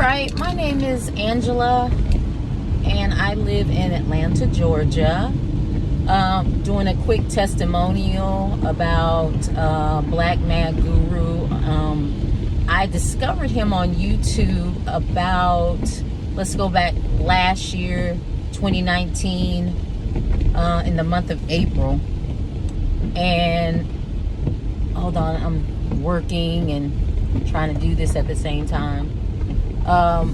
right, my name is Angela, and I live in Atlanta, Georgia. Doing a quick testimonial about BlackMadGuru. I discovered him on YouTube about, let's go back last year, 2019, in the month of April. And hold on, I'm working and trying to do this at the same time. I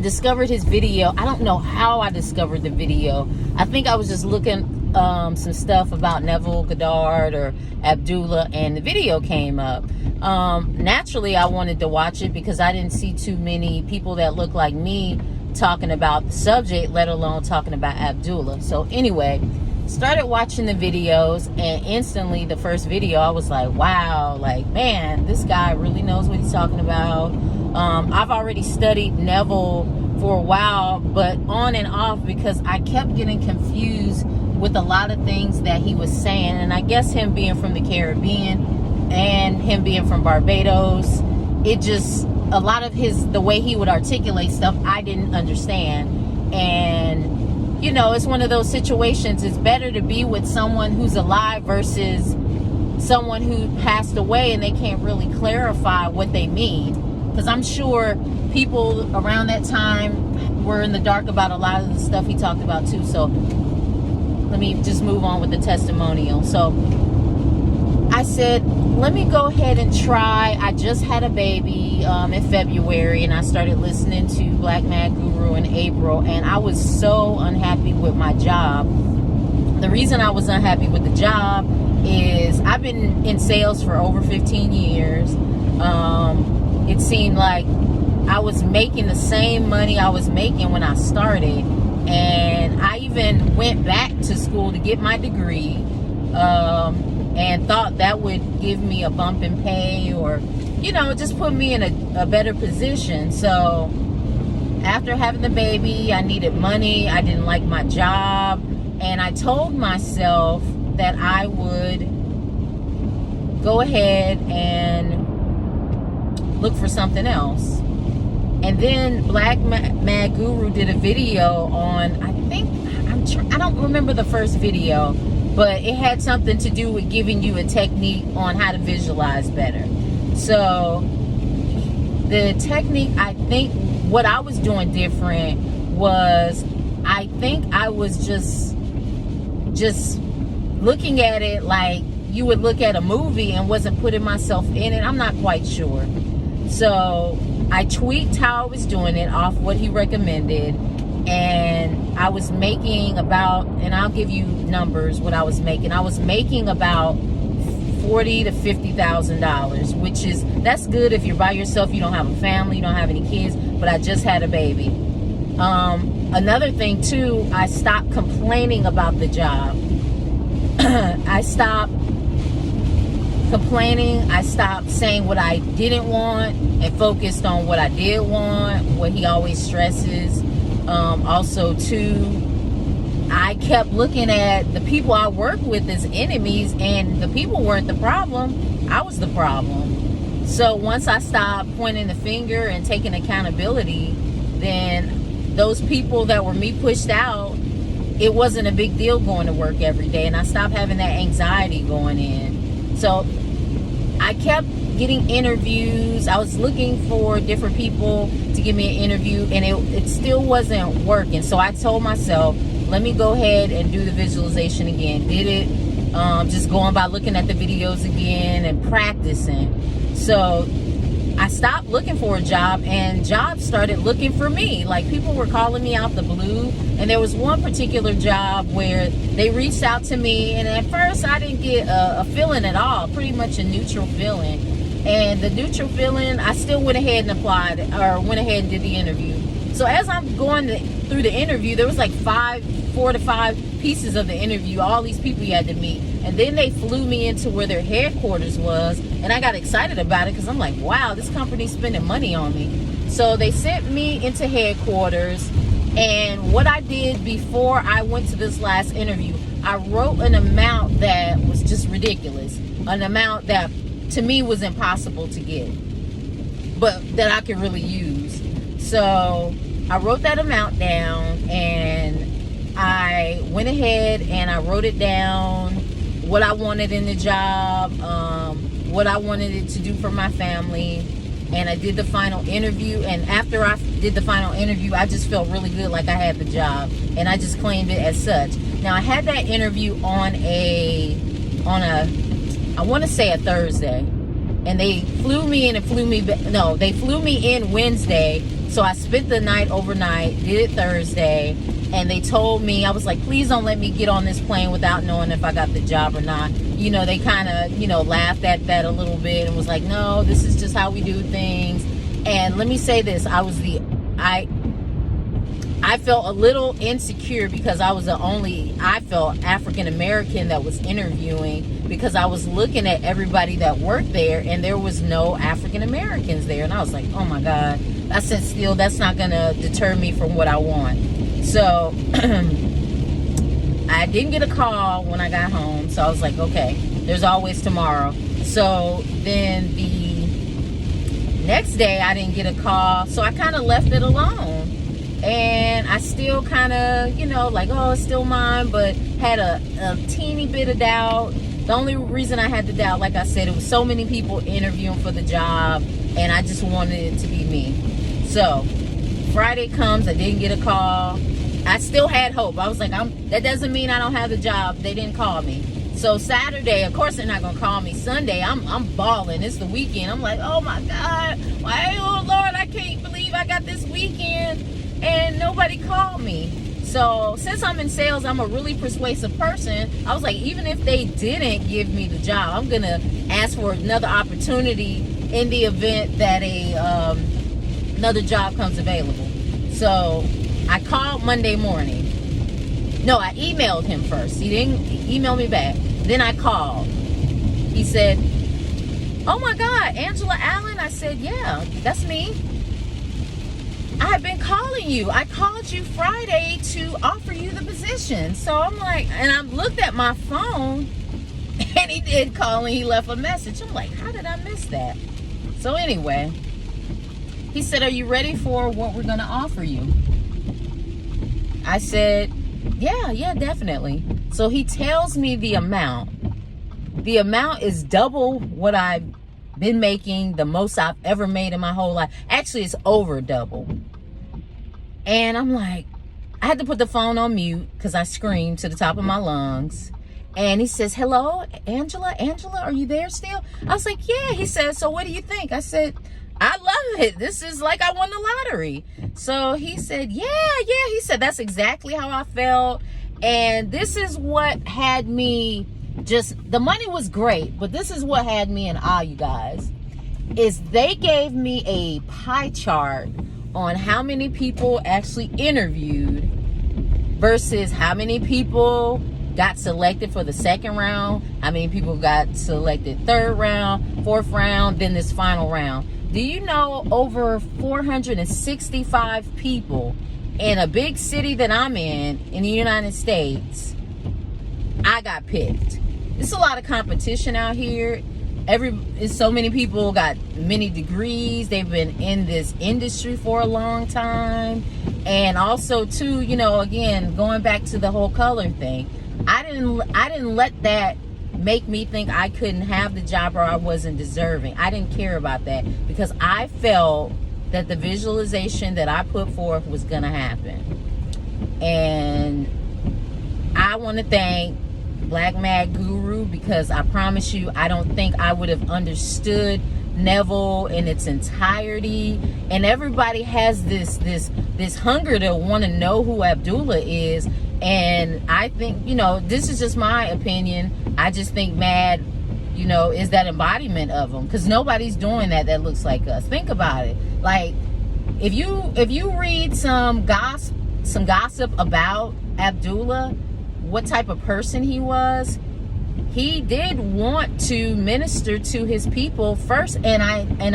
discovered his video. I don't know how I discovered the video. I think I was just looking some stuff about Neville Goddard or Abdullah, and the video came up. Naturally, I wanted to watch it because I didn't see too many people that look like me talking about the subject, let alone talking about Abdullah. So anyway, started watching the videos, and instantly the first video I was like, wow, like, man, this guy really knows what he's talking about. I've already studied Neville for a while, but on and off, because I kept getting confused with a lot of things that he was saying. And I guess him being from the Caribbean and him being from Barbados, it just, a lot of the way he would articulate stuff, I didn't understand. And you know, it's one of those situations. It's better to be with someone who's alive versus someone who passed away and they can't really clarify what they mean. Because I'm sure people around that time were in the dark about a lot of the stuff he talked about too. So let me just move on with the testimonial. So I said, let me go ahead and try. I just had a baby in February, and I started listening to BlackMadGuru in April, and I was so unhappy with my job. The reason I was unhappy with the job is I've been in sales for over 15 years. It seemed like I was making the same money I was making when I started, and I even went back to school to get my degree, and thought that would give me a bump in pay, or, you know, just put me in a better position. So after having the baby, I needed money. I didn't like my job, and I told myself that I would go ahead and look for something else. And then BlackMadGuru did a video on, I don't remember the first video, but it had something to do with giving you a technique on how to visualize better. So the technique, I think what I was doing different was, I think I was just looking at it like you would look at a movie and wasn't putting myself in it. I'm not quite sure. So I tweaked how I was doing it off what he recommended, and I was making about, and I'll give you numbers, what I was making. I was making about $40,000 to $50,000, which is, that's good if you're by yourself, you don't have a family, you don't have any kids, but I just had a baby. Another thing too, I stopped complaining about the job. I stopped complaining. I stopped saying what I didn't want and focused on what I did want, what he always stresses. Also too, I kept looking at the people I work with as enemies, and the people weren't the problem, I was the problem. So once I stopped pointing the finger and taking accountability, then those people that were me pushed out, it wasn't a big deal going to work every day, and I stopped having that anxiety going in. So I kept getting interviews. I was looking for different people to give me an interview, and it still wasn't working. So I told myself, let me go ahead and do the visualization again. Did it, just going by looking at the videos again and practicing. So I stopped looking for a job, and jobs started looking for me. Like, people were calling me out the blue, and there was one particular job where they reached out to me, and at first I didn't get a feeling at all, pretty much a neutral feeling. And the neutral feeling, I still went ahead and applied, or went ahead and did the interview. So as I'm going through the interview, there was like 4 to 5 pieces of the interview, all these people you had to meet. And then they flew me into where their headquarters was, and I got excited about it because I'm like, wow, this company's spending money on me. So they sent me into headquarters, and what I did before I went to this last interview, I wrote an amount that was just ridiculous, an amount that to me was impossible to get. but that I could really use. So I wrote that amount down, and I went ahead and I wrote it down, what I wanted in the job, what I wanted it to do for my family. And I did the final interview, and after I did the final interview, I just felt really good, like I had the job, and I just claimed it as such. Now, I had that interview on a I want to say a Thursday, and they flew me in and flew me back. No, they flew me in Wednesday, so I spent the night overnight, did it Thursday, and they told me, I was like, please don't let me get on this plane without knowing if I got the job or not. You know, they kind of, you know, laughed at that a little bit and was like, no, this is just how we do things. And let me say this, I felt a little insecure because I was I felt African American that was interviewing, because I was looking at everybody that worked there and there was no African Americans there. And I was like, oh my God, I said, still, that's not going to deter me from what I want. So I didn't get a call when I got home. So I was like, okay, there's always tomorrow. So then the next day I didn't get a call. So I kind of left it alone. And I still kind of, you know, like, oh, it's still mine, but had a teeny bit of doubt. The only reason I had the doubt, like I said, it was so many people interviewing for the job, and I just wanted it to be me. So Friday comes, I didn't get a call. I still had hope. I was like, that doesn't mean I don't have the job. They didn't call me. So Saturday, of course they're not gonna call me. Sunday, I'm balling. It's the weekend. I'm like, oh my God, why, oh Lord, I can't believe I got this weekend and nobody called me. So since I'm in sales, I'm a really persuasive person. I was like, even if they didn't give me the job, I'm gonna ask for another opportunity in the event that another job comes available. So I called Monday morning. No, I emailed him first. He didn't email me back. Then I called. He said, oh my God, Angela Allen? I said, yeah, that's me. I've been calling you. I called you Friday to offer you the position. So I'm like, and I looked at my phone, and he did call and he left a message. I'm like, how did I miss that? So anyway, he said, are you ready for what we're going to offer you? I said, yeah, definitely. So he tells me the amount. The amount is double what I've been making, the most I've ever made in my whole life. Actually, it's over double. And I'm like, I had to put the phone on mute because I screamed to the top of my lungs. And he says, hello, Angela, are you there still? I was like, yeah. He says, so what do you think? I said, I love it. This is like I won the lottery. So he said, yeah. He said, that's exactly how I felt. And this is what had me the money was great, but this is what had me in awe, you guys, is they gave me a pie chart on how many people actually interviewed versus how many people got selected for the second round, how many people got selected third round, fourth round, then this final round. Do you know over 465 people in a big city that I'm in the United States, I got picked. It's a lot of competition out here. So many people got many degrees. They've been in this industry for a long time. And also too, you know, again, going back to the whole color thing, I didn't let that make me think I couldn't have the job or I wasn't deserving. I didn't care about that because I felt that the visualization that I put forth was gonna happen. And I want to thank BlackMadGuru, because I promise you, I don't think I would have understood Neville in its entirety. And everybody has this hunger to want to know who Abdullah is. And I think, you know, this is just my opinion. I just think Mad, you know, is that embodiment of him, because nobody's doing that looks like us. Think about it. Like, if you read some gossip about Abdullah, what type of person he was, he did want to minister to his people first, and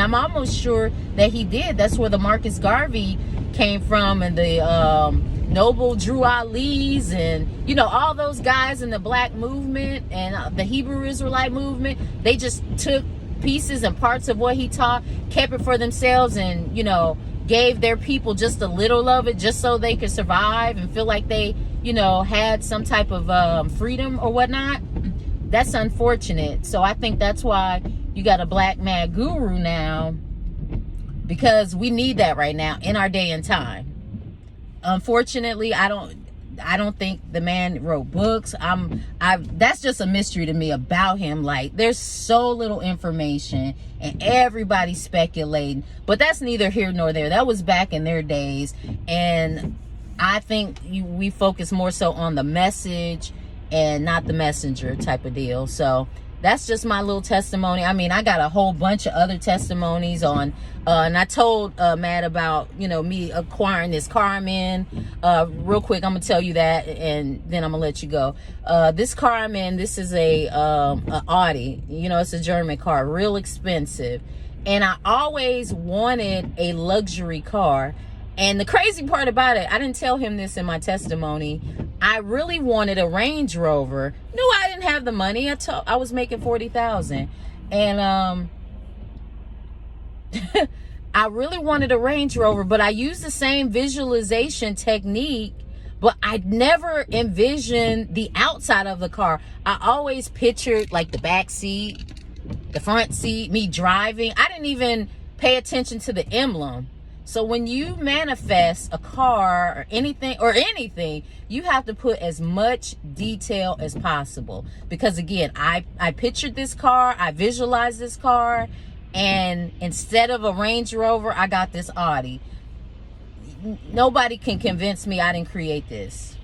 I'm almost sure that he did. That's where the Marcus Garvey came from, and the Noble Drew Ali's, and you know, all those guys in the black movement and the Hebrew Israelite movement. They just took pieces and parts of what he taught, kept it for themselves, and, you know, gave their people just a little of it just so they could survive and feel like they, you know, had some type of freedom or whatnot, that's unfortunate. So I think that's why you got a BlackMadGuru now, because we need that right now in our day and time. Unfortunately, I don't think the man wrote books. That's just a mystery to me about him. Like, there's so little information and everybody's speculating, but that's neither here nor there. That was back in their days, and I think we focus more so on the message and not the messenger type of deal. So that's just my little testimony. I mean, I got a whole bunch of other testimonies on, and I told Matt about, you know, me acquiring this car I'm in. Real quick, I'm gonna tell you that, and then I'm gonna let you go. This car I'm in, this is a Audi. You know, it's a German car, real expensive. And I always wanted a luxury car. And the crazy part about it, I didn't tell him this in my testimony, I really wanted a Range Rover. Knew I didn't have the money. I was making $40,000, and I really wanted a Range Rover, but I used the same visualization technique, but I never envisioned the outside of the car. I always pictured like the back seat, the front seat, me driving. I didn't even pay attention to the emblem. So when you manifest a car or anything, you have to put as much detail as possible. Because again, I pictured this car, I visualized this car, and instead of a Range Rover, I got this Audi. Nobody can convince me I didn't create this.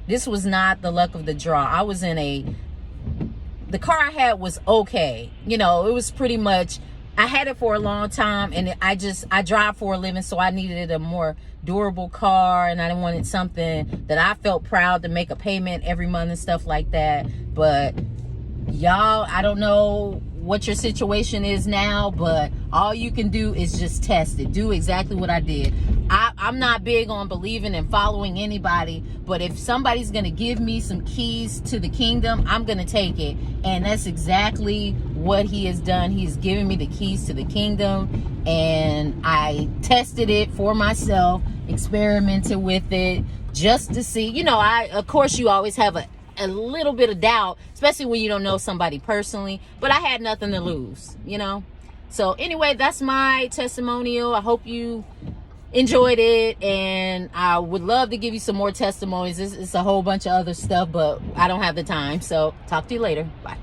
This was not the luck of the draw. I was in the car I had was okay. You know, it was pretty much, I had it for a long time, and I drive for a living, so I needed a more durable car, and I wanted something that I felt proud to make a payment every month and stuff like that. But y'all, I don't know what your situation is now, but all you can do is just test it. Do exactly what I did. I'm not big on believing and following anybody, but if somebody's gonna give me some keys to the kingdom, I'm gonna take it. And that's exactly what he has done. He's given me the keys to the kingdom, and I tested it for myself, experimented with it just to see. You know, of course you always have a little bit of doubt, especially when you don't know somebody personally, but I had nothing to lose, you know. So anyway, that's my testimonial. I hope you enjoyed it, and I would love to give you some more testimonies. It's a whole bunch of other stuff, but I don't have the time. So talk to you later. Bye.